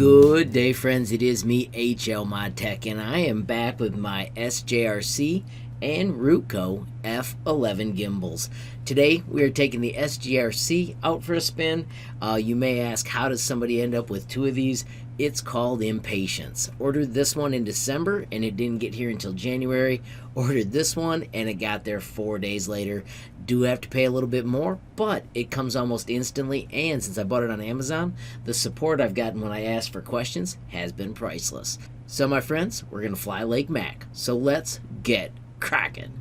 Good day, friends. It is me, HLModtech, and I am back with my SJRC and Rootco F11 gimbals. Today, we are taking the SJRC out for a spin. You may ask, how does somebody end up with two of these? It's called impatience. Ordered this one in December, and it didn't get here until January. Ordered this one, and it got there 4 days later. Do have to pay a little bit more, but it comes almost instantly, and since I bought it on Amazon, the support I've gotten when I ask for questions has been priceless. So my friends, we're gonna fly Lake Mac, so let's get cracking.